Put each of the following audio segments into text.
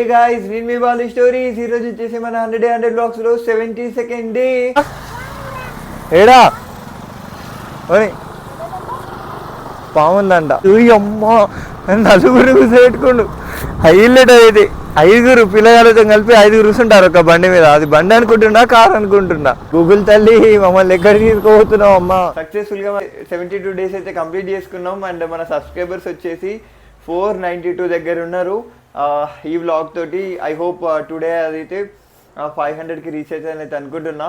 Hey guys, నేను మీ Balu stories. ఈ రోజు వచ్చేసి మన 100 బ్లాగ్స్ లో 72nd డే. ఏడా ఓయ్ పావుందంట. అమ్మా నలుగురు కూర్చోబెట్టుకోండు. హైలైట్ అయితే 5 పిల్లగాలతో కలిపి 5 కూర్చుంటారు ఒక బండి మీద. అది బండి అనుకుంటున్నా, కార్ అనుకుంటున్నా. గూగుల్ తల్లి మమ్మల్ని ఎక్కడికి తీసుకోబోతున్నావు అమ్మా. సక్సెస్ఫుల్ గా 72 days అయితే కంప్లీట్ చేసుకున్నాం. అండ్ మన సబ్స్క్రైబర్స్ వచ్చేసి 492 దగ్గర ఉన్నారు. ఈ వ్లాగ్ తోటి ఐ హోప్ టుడే అదైతే 500కి రీచ్ అవుతుందని అయితే అనుకుంటున్నా.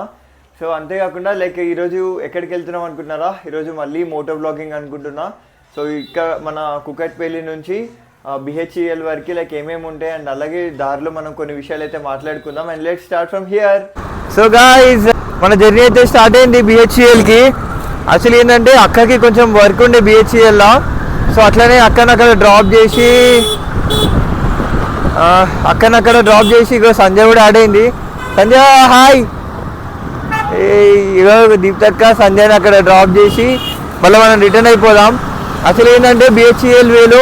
సో అంతేకాకుండా లైక్ ఈరోజు ఎక్కడికి వెళ్తున్నాం అనుకుంటున్నారా? ఈరోజు మళ్ళీ మోటో వ్లాగింగ్ అనుకుంటున్నా. సో ఇక్కడ మన కుకట్పల్లి నుంచి బిహెచ్ఈఎల్ వరకు లైక్ ఏమేమి ఉంటాయి అండ్ అలాగే దారిలో మనం కొన్ని విషయాలు అయితే మాట్లాడుకుందాం. And let's start from here. So guys మన జర్నీ అయితే స్టార్ట్ అయింది బిహెచ్ఈఎల్కి. యాక్చువల్లీ ఏంటంటే అక్కకి కొంచెం వర్క్ ఉండే బిహెచ్ఈఎల్లో. సో అట్లనే అక్కడ డ్రాప్ చేసి ఇక సంజయ్ కూడా యాడ్ అయింది. సంజయ్ హాయ్. ఇక దీప్తక్క సంజయ్ని అక్కడ డ్రాప్ చేసి మళ్ళీ మనం రిటర్న్ అయిపోదాం. అసలు ఏంటంటే బిహెచ్ఈఎల్ వేలో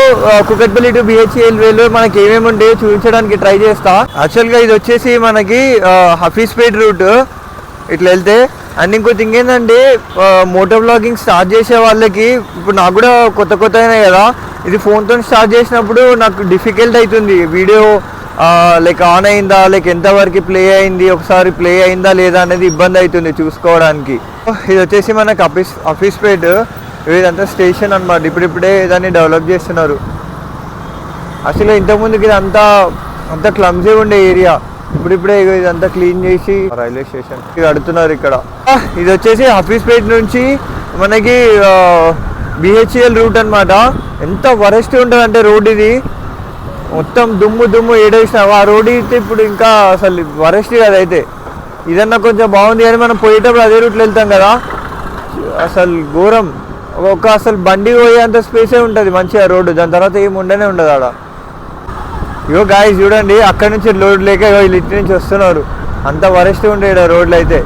కుకట్పల్లి టు బిహెచ్ఈఎల్ వేలో మనకి ఏమేమి ఉంటాయో చూపించడానికి ట్రై చేస్తా. యాక్చువల్గా ఇది వచ్చేసి మనకి హఫీస్పేట్ రూట్ ఇట్లా వెళ్తే. అండ్ ఇంకో థింగ్ ఏంటంటే మోటో బ్లాగింగ్ స్టార్ట్ చేసే వాళ్ళకి ఇప్పుడు నాకు కూడా కొత్త అయినాయి కదా. ఇది ఫోన్తో స్టార్ట్ చేసినప్పుడు నాకు డిఫికల్ట్ అవుతుంది. వీడియో లైక్ ఆన్ అయిందా, లైక్ ఎంతవరకు ప్లే అయింది, ఒకసారి ప్లే అయిందా లేదా అనేది ఇబ్బంది అవుతుంది చూసుకోవడానికి. ఇది వచ్చేసి మనకు హఫీస్పేట్. ఇదంతా స్టేషన్ అనమాట. ఇప్పుడిప్పుడే దాన్ని డెవలప్ చేస్తున్నారు. అసలు ఇంతకుముందుకి ఇది అంత క్లమ్జీ ఉండే ఏరియా. ఇప్పుడిప్పుడే ఇదంతా క్లీన్ చేసి రైల్వే స్టేషన్ కడుతున్నారు ఇక్కడ. ఇది వచ్చేసి హఫీస్పేట్ నుంచి మనకి బిహెచ్ఈఎల్ రూట్ అనమాట. ఎంత వరెస్ట్ ఉంటుంది అంటే రోడ్ ఇది మొత్తం దుమ్ము ఏడేసిన. ఆ రోడ్ అయితే ఇప్పుడు ఇంకా అసలు వరెస్ట్ కదా. అయితే ఇదన్నా కొంచెం బాగుంది కానీ మనం పోయేటప్పుడు అదే రూట్లో వెళ్తాం కదా. అసలు ఘోరం. అసలు బండి పోయేంత స్పేసే ఉంటుంది మంచిగా రోడ్డు. దాని తర్వాత ఏమి ఉండనే ఉండదు ఆడ. ఇగో గాయస్ చూడండి, అక్కడి నుంచి రోడ్ లేక వీళ్ళు ఇటు నుంచి వస్తున్నారు. అంత వరెస్ట్ ఉండేది రోడ్లు అయితే.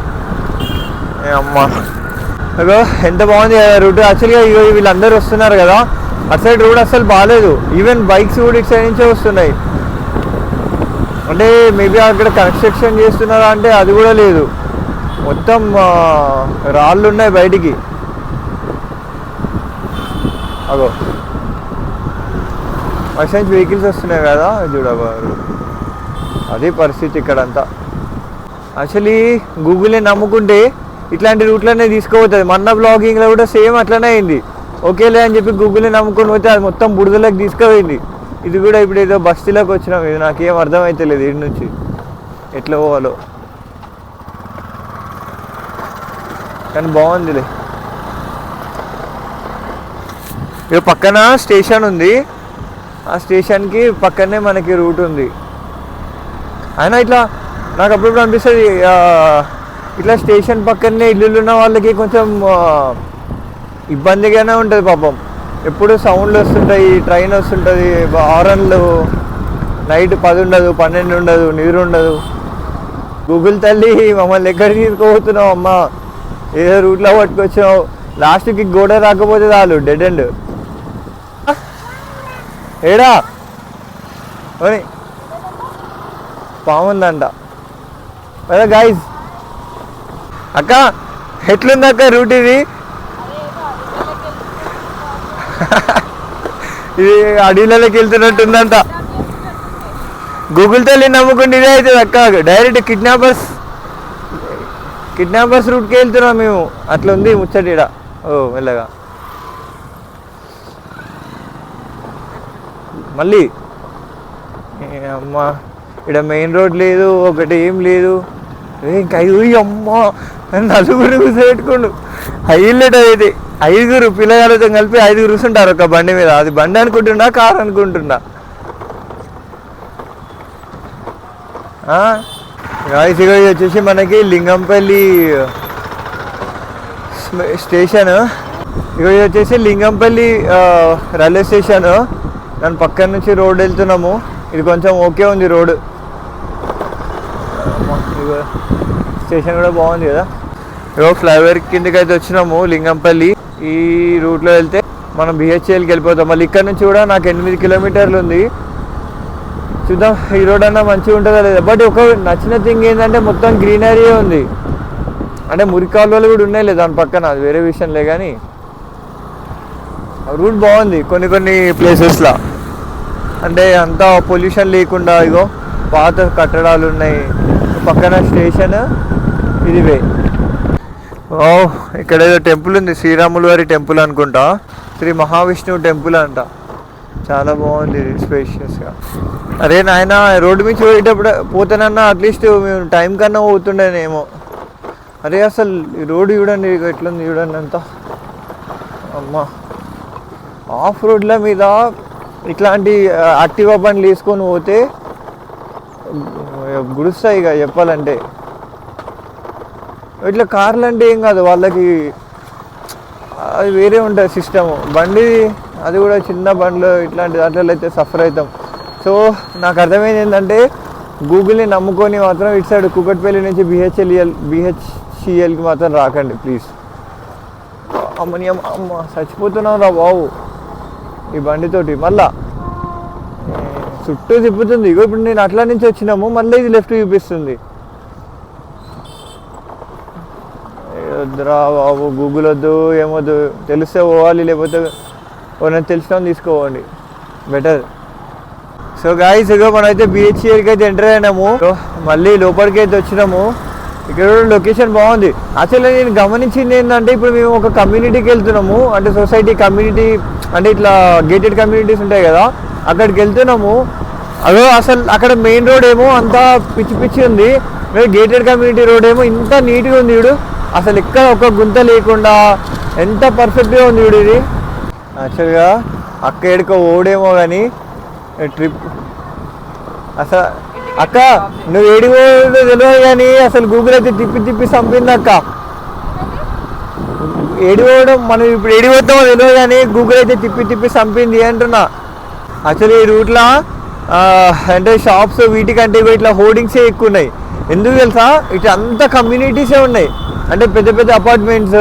అమ్మా ఇగో ఎంత బాగుంది కదా రూట్. యాక్చువల్గా ఇగో వీళ్ళందరూ వస్తున్నారు కదా. అటు సైడ్ రోడ్ అసలు బాగాలేదు. ఈవెన్ బైక్స్ కూడా ఇటు సైడ్ నుంచే వస్తున్నాయి. అంటే మేబీ అక్కడ కన్స్ట్రక్షన్ చేస్తున్నారా అంటే అది కూడా లేదు. మొత్తం రాళ్ళు ఉన్నాయి బయటికి. అగో అసలు వెహికల్స్ వస్తున్నాయి కదా చూడవారు. అదే పరిస్థితి ఇక్కడంతా. యాక్చువల్లీ గూగుల్ని నమ్ముకుంటే ఇట్లాంటి రూట్లనే తీసుకుపోతుంది. మొన్న బ్లాగింగ్లో కూడా సేమ్ అట్లనే అయింది. ఓకేలే అని చెప్పి గూగుల్ని నమ్ముకొని పోతే అది మొత్తం బురదలోకి తీసుకుపోయింది. ఇది కూడా ఇప్పుడు ఏదో బస్తీలోకి వచ్చినాం. ఇది నాకేం అర్థమవుతలేదు ఇటు నుంచి ఎట్లా పోవాలో. కానీ బాగుందిలే. ఇక పక్కన స్టేషన్ ఉంది. ఆ స్టేషన్కి పక్కనే మనకి రూట్ ఉంది. అయినా ఇట్లా నాకు అప్పుడప్పుడు అనిపిస్తుంది ఇట్లా స్టేషన్ పక్కనే ఇల్లులు ఉన్న వాళ్ళకి కొంచెం ఇబ్బందిగానే ఉంటుంది పాపం. ఎప్పుడు సౌండ్లు వస్తుంటాయి, ట్రైన్ వస్తుంటుంది, హారన్లు. నైట్ 10 ఉండదు, 12 ఉండదు, నీరు ఉండదు. గూగుల్ తల్లి మమ్మల్ని ఎక్కడికి తీసుకోబోతున్నావు అమ్మా. ఏదో రూట్లో పట్టుకొచ్చావు. లాస్ట్కి గోడ రాకపోతే చాలు డెడ్ ఎండ్. ఏడా ఓయ్ పావుందంట కదా గాయస్. అక్క ఎట్లుంది అక్క రూట్ ఇది? ఇది అడవిలోకి వెళ్తున్నట్టుందంట. గూగుల్ తల్లి నమ్ముకుంటే ఇదే అవుతుంది అక్క. డైరెక్ట్ కిడ్నాపర్స్ రూట్కి వెళ్తున్నాం మేము. అట్లా ఉంది ముచ్చట ఈడ. ఓ మెల్లగా మళ్ళీ అమ్మా ఇక్కడ మెయిన్ రోడ్ లేదు, ఒకటి ఏం లేదు. ఇంకా అమ్మా నలుగురు కూర్చోబెట్టుకోండు. హైలైట్ అయితే 5 పిల్లగాలతో కలిపి 5 కూర్చుంటారు ఒక బండి మీద. అది బండి అనుకుంటున్నా, కార్ అనుకుంటున్నా. ఇది వచ్చేసి మనకి లింగంపల్లి స్టేషన్. ఇక వచ్చేసి లింగంపల్లి రైల్వే స్టేషన్. దాని పక్కన నుంచి రోడ్ వెళ్తున్నాము. ఇది కొంచెం ఓకే ఉంది రోడ్. స్టేషన్ కూడా బాగుంది కదా. ఇగో ఫ్లైఓవర్ కిందకి అయితే వచ్చినాము లింగంపల్లి. ఈ రూట్లో వెళ్తే మనం బిహెచ్ఎల్కి వెళ్ళిపోతాం. మళ్ళీ ఇక్కడ నుంచి కూడా నాకు 8 కిలోమీటర్లు ఉంది. చూద్దాం ఈ రోడ్ అన్నా మంచిగా ఉంటుందా లేదా. బట్ ఒక నచ్చిన థింగ్ ఏంటంటే మొత్తం గ్రీనరీ ఉంది, అంటే మురికాలువలు కూడా ఉన్నాయి లేదు దాని పక్కన, అది వేరే విషయంలే. కానీ రూట్ బాగుంది కొన్ని ప్లేసెస్లో, అంటే అంతా పొల్యూషన్ లేకుండా. ఇగో పాత కట్టడాలు ఉన్నాయి, పక్కన స్టేషన్, ఇది వే. ఓ ఇక్కడ ఏదో టెంపుల్ ఉంది, శ్రీరాములు వారి టెంపుల్ అనుకుంటా, శ్రీ మహావిష్ణువు టెంపుల్ అంట. చాలా బాగుంది స్పేషియస్గా. అరే నాయన రోడ్డు మీద పోయేటప్పుడు పోతానన్నా అట్లీస్ట్ మేము టైం కన్నా పోతుండేనేమో. అరే అసలు ఈ రోడ్డు చూడండి ఎట్లుంది చూడండి అంతా. అమ్మ ఆఫ్ రోడ్ల మీద ఇట్లాంటి యాక్టివా బండ్లు తీసుకొని పోతే గుడుస్తాయి ఇక చెప్పాలంటే. ఇట్లా కార్లు అంటే ఏం కాదు, వాళ్ళకి అది వేరే ఉంటుంది సిస్టమ్. బండి అది కూడా చిన్న బండ్లు ఇట్లాంటి దాంట్లో అయితే సఫర్ అవుతాం. సో నాకు అర్థమైంది ఏంటంటే గూగుల్ని నమ్ముకొని మాత్రం ఇటు సైడ్ కూకట్పల్లి నుంచి బిహెచ్సిఎల్కి మాత్రం రాకండి ప్లీజ్. అమ్మని అమ్మ చచ్చిపోతున్నాం రా బాబు ఈ బండితోటి. మళ్ళా చుట్టూ తిప్పుతుంది. ఇగో ఇప్పుడు నేను అట్లా నుంచి వచ్చినాము, మళ్ళీ ఇది లెఫ్ట్ చూపిస్తుంది. వద్దురా బాబు, గూగుల్ వద్దు ఏమొద్దు, తెలిస్తే పోవాలి, లేకపోతే నాకు తెలిసిన తీసుకోవండి బెటర్. సో గాయ్స్ ఇగో మనమైతే బిహెచ్సిఎల్కి అయితే ఎంటర్ అయినాము, మళ్ళీ లోపలికి అయితే వచ్చినాము. ఇక్కడ లొకేషన్ బాగుంది. యాక్చువల్లీ నేను గమనించింది ఏంటంటే ఇప్పుడు మేము ఒక కమ్యూనిటీకి వెళ్తున్నాము, అంటే సొసైటీ కమ్యూనిటీ, అంటే ఇట్లా గేటెడ్ కమ్యూనిటీస్ ఉంటాయి కదా, అక్కడికి వెళ్తున్నాము. అదో అసలు అక్కడ మెయిన్ రోడ్ ఏమో అంతా పిచ్చి పిచ్చి ఉంది, గేటెడ్ కమ్యూనిటీ రోడ్ ఏమో ఇంత నీట్గా ఉంది వీడు. అసలు ఎక్కడ ఒక గుంత లేకుండా ఎంత పర్ఫెక్ట్గా ఉంది వీడు ఇది. యాక్చువల్గా అక్క ఎడుకో ఓడేమో కానీ ట్రిప్ అసలు అక్క నువ్వు ఏడిపోదో తెలియదు కానీ అసలు గూగుల్ అయితే తిప్పి చంపింది అక్క. ఏడిపోవడం మనం ఇప్పుడు ఏడిపోతామో తెలియదు కానీ గూగుల్ అయితే తిప్పి చంపింది అంటున్నా. యాక్చువల్లీ ఈ రూట్లో అంటే షాప్స్ వీటికంటే ఇట్లా హోర్డింగ్సే ఎక్కువ ఉన్నాయి. ఎందుకు తెలుసా, ఇట్లా అంతా కమ్యూనిటీసే ఉన్నాయి, అంటే పెద్ద అపార్ట్మెంట్స్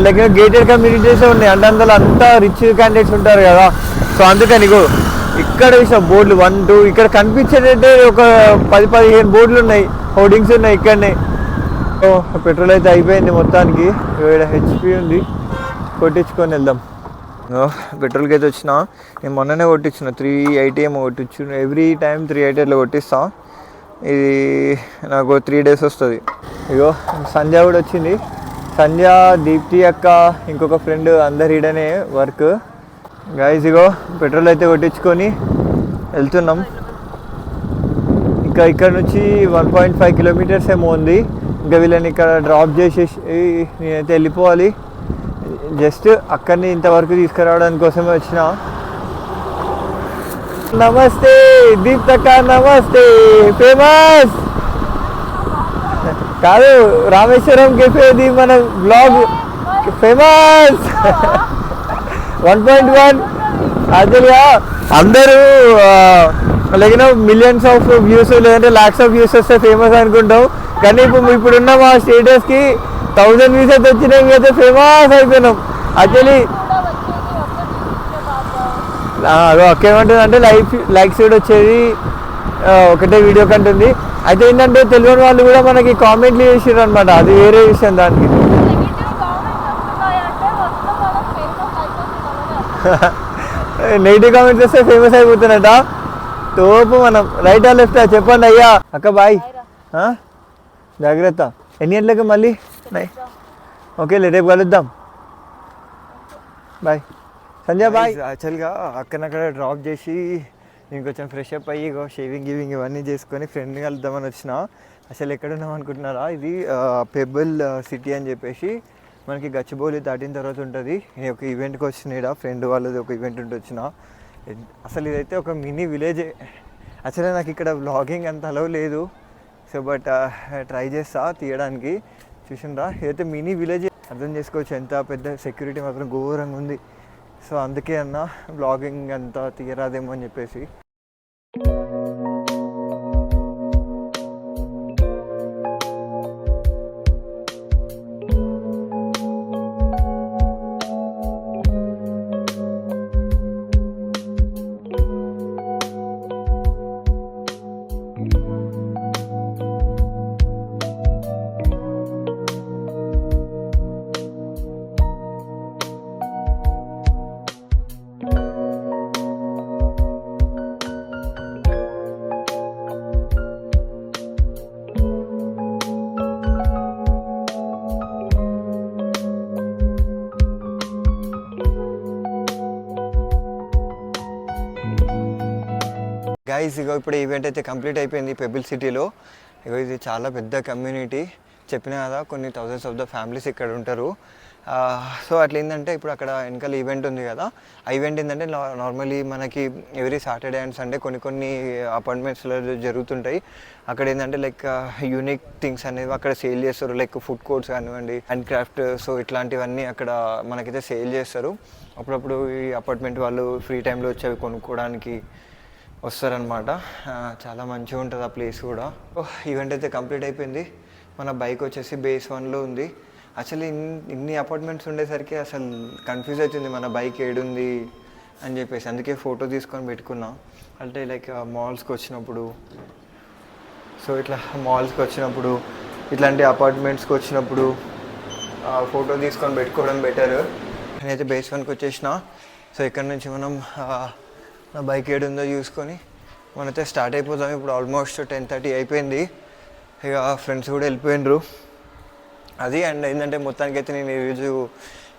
లేకపోతే గేటెడ్ కమ్యూనిటీసే ఉన్నాయి. అంటే అందులో అంతా రిచ్ క్యాండిడేట్స్ ఉంటారు కదా. సో అందుకని ఇక్కడ వేసిన బోర్డులు 1, 2 ఇక్కడ కనిపించేటట్టే ఒక 10-15 బోర్డులు ఉన్నాయి, హోర్డింగ్స్ ఉన్నాయి ఇక్కడనే. పెట్రోల్ అయితే అయిపోయింది మొత్తానికి, ఇక్కడ హెచ్పి ఉంది, కొట్టించుకొని వెళ్దాం. పెట్రోల్కి అయితే వచ్చిన, నేను మొన్ననే కొట్టించిన 380 ఏమో కొట్టించు. ఎవ్రీ టైం 380 అట్లా కొట్టిస్తా. ఇది నాకు 3 days వస్తుంది. ఇగో సంధ్య కూడా వచ్చింది, సంధ్య, దీప్తి అక్క, ఇంకొక ఫ్రెండ్, అందరు ఈడనే వర్క్. గైస్ ఇగో పెట్రోల్ అయితే కొట్టించుకొని వెళ్తున్నాం. ఇంకా ఇక్కడ నుంచి 1.5 kilometers ఏమో ఉంది. ఇంకా వీళ్ళని ఇక్కడ డ్రాప్ చేసేసి నేనైతే వెళ్ళిపోవాలి. జస్ట్ అక్కడిని ఇంతవరకు తీసుకురావడానికి కోసమే వచ్చిన. నమస్తే దీప్తక్క, నమస్తే. ఫేమస్ కాదు రామేశ్వరం కెఫేది మన బ్లాగ్ ఫేమస్ 1.1. యాక్చువల్గా అందరూ లైక్ మిలియన్స్ ఆఫ్ వ్యూస్ లేదంటే లాక్స్ ఆఫ్ వ్యూస్ వస్తే ఫేమస్ అనుకుంటాం, కానీ ఇప్పుడున్న మా స్టేటస్కి 1000 వ్యూస్ అయితే వచ్చినాయి, అయితే ఫేమస్ అయిపోయినాం. యాక్చువల్లీ అదో అక్కేమంటుంది అంటే లైక్స్ కూడా వచ్చేది ఒకటే వీడియో కంటుంది. అయితే ఏంటంటే తెలియని వాళ్ళు కూడా మనకి కామెంట్లు చేసారు అనమాట, అది వేరే విషయం. దానికి నెగిటివ్ కామెంట్స్ వస్తే ఫేమస్ అయిపోతున్నట తోపు. మనం రైటా లెఫ్టా చెప్పండి అయ్యా. అక్క బాయ్, జాగ్రత్త. ఎన్ని గంటలకి మళ్ళీ? ఓకేలే రేపు కలుద్దాం, బాయ్. సంజయ్ బాయ్. యాక్చువల్గా అక్కడక్కడ డ్రాప్ చేసి నేను కొంచెం ఫ్రెష్ అప్ అయ్యి షేవింగ్ ఇవన్నీ చేసుకొని ఫ్రెండ్ని కలుద్దామని వచ్చిన. అసలు ఎక్కడున్నాం అనుకుంటున్నారా, ఇది పెబుల్ సిటీ అని చెప్పేసి మనకి గచ్చిబౌలి దాటిన తర్వాత ఉంటుంది. నేను ఒక ఈవెంట్కి వచ్చిన, ఫ్రెండ్ వాళ్ళది ఒక ఈవెంట్ ఉంటే వచ్చిన. అసలు ఇదైతే ఒక మినీ విలేజే. యాక్చువల్గా నాకు ఇక్కడ వ్లాగింగ్ అంత అలవ్ లేదు, సో బట్ ట్రై చేస్తా తీయడానికి. చూసిండ్రా, ఇదైతే మినీ విలేజ్, అర్థం చేసుకోవచ్చు ఎంత పెద్ద. సెక్యూరిటీ మాత్రం ఘోరంగా ఉంది. సో అందుకే అన్న బ్లాగింగ్ అంతా తీయరాదేమో అని చెప్పేసి. గైస్ ఇగో ఇప్పుడు ఈవెంట్ అయితే కంప్లీట్ అయిపోయింది పెబుల్ సిటీలో. ఇగో ఇది చాలా పెద్ద కమ్యూనిటీ, చెప్పినా కదా కొన్ని థౌజండ్స్ ఆఫ్ ద ఫ్యామిలీస్ ఇక్కడ ఉంటారు. సో అట్లా ఏంటంటే ఇప్పుడు అక్కడ వెనకాల ఈవెంట్ ఉంది కదా, ఆ ఈవెంట్ ఏంటంటే నార్మలీ మనకి ఎవ్రీ సాటర్డే అండ్ సండే కొన్ని అపార్ట్మెంట్స్లో జరుగుతుంటాయి. అక్కడ ఏంటంటే లైక్ యూనిక్ థింగ్స్ అనేవి అక్కడ సేల్ చేస్తారు, లైక్ ఫుడ్ కోర్ట్స్ కానివ్వండి, హ్యాండ్ క్రాఫ్ట్, సో ఇట్లాంటివన్నీ అక్కడ మనకైతే సేల్ చేస్తారు. అప్పుడప్పుడు ఈ అపార్ట్మెంట్ వాళ్ళు ఫ్రీ టైంలో వచ్చి అవి కొనుక్కోవడానికి వస్తారనమాట. చాలా మంచిగా ఉంటుంది ఆ ప్లేస్ కూడా. ఈవెంట్ అయితే కంప్లీట్ అయిపోయింది. మన బైక్ వచ్చేసి బేస్ 1లో ఉంది. అసలు ఇన్ని అపార్ట్మెంట్స్ ఉండేసరికి అసలు కన్ఫ్యూజ్ అవుతుంది మన బైక్ ఏడుంది అని చెప్పేసి. అందుకే ఫోటో తీసుకొని పెట్టుకున్నాం. అంటే లైక్ మాల్స్కి వచ్చినప్పుడు, సో ఇట్లా మాల్స్కి వచ్చినప్పుడు, ఇట్లాంటి అపార్ట్మెంట్స్కి వచ్చినప్పుడు ఫోటో తీసుకొని పెట్టుకోవడం బెటర్. నేనైతే బేస్ 1కి వచ్చేసిన. సో ఇక్కడ నుంచి మనం నా బైక్ ఏడుందో చూసుకొని మనైతే స్టార్ట్ అయిపోతాం. ఇప్పుడు ఆల్మోస్ట్ 10:30 అయిపోయింది. ఇక ఫ్రెండ్స్ కూడా వెళ్ళిపోయినరు. అది అండ్ ఏంటంటే మొత్తానికైతే నేను ఈరోజు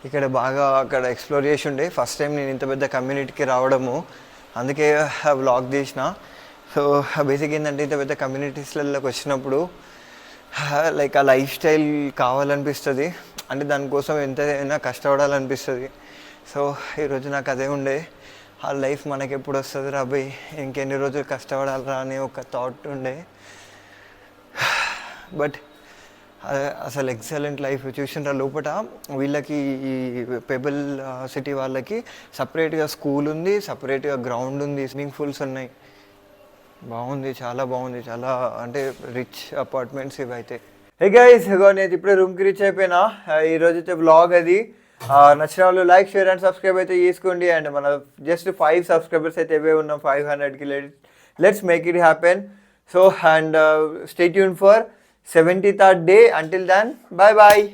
ఇక్కడ బాగా అక్కడ ఎక్స్ప్లోర్ చేసి ఉండే. ఫస్ట్ టైం నేను ఇంత పెద్ద కమ్యూనిటీకి రావడము, అందుకే వ్లాగ్ తీసిన. సో బేసిక్ ఏంటంటే ఇంత పెద్ద కమ్యూనిటీస్లలోకి వచ్చినప్పుడు లైక్ ఆ లైఫ్ స్టైల్ కావాలనిపిస్తుంది, అంటే దానికోసం ఎంతైనా కష్టపడాలనిపిస్తుంది. సో ఈరోజు నాకు అదే ఉండే, ఆ లైఫ్ మనకి ఎప్పుడు వస్తుంది రాబోయ్, ఇంకెన్ని రోజులు కష్టపడాలరా అనే ఒక థాట్ ఉండే. బట్ అసలు ఎక్సలెంట్ లైఫ్ చూసిన లోపల వీళ్ళకి ఈ పెబుల్ సిటీ వాళ్ళకి సపరేట్గా స్కూల్ ఉంది, సపరేట్గా గ్రౌండ్ ఉంది, స్విమ్మింగ్ పూల్స్ ఉన్నాయి. బాగుంది, చాలా బాగుంది, చాలా అంటే రిచ్ అపార్ట్మెంట్స్ ఇవైతే. హే గైస్, నేను ఇప్పుడే రూమ్కి రీచ్ అయిపోయినా. ఈరోజు అయితే వ్లాగ్ అది. నచ్చిన వాళ్ళు లైక్, షేర్ అండ్ సబ్స్క్రైబ్ అయితే చేసుకోండి. అండ్ మన జస్ట్ 5 సబ్స్క్రైబర్స్ అయితే ఇవే ఉన్నాం 500కి. Let's make it happen. So and stay tune for 73rd day. Until then, bye bye.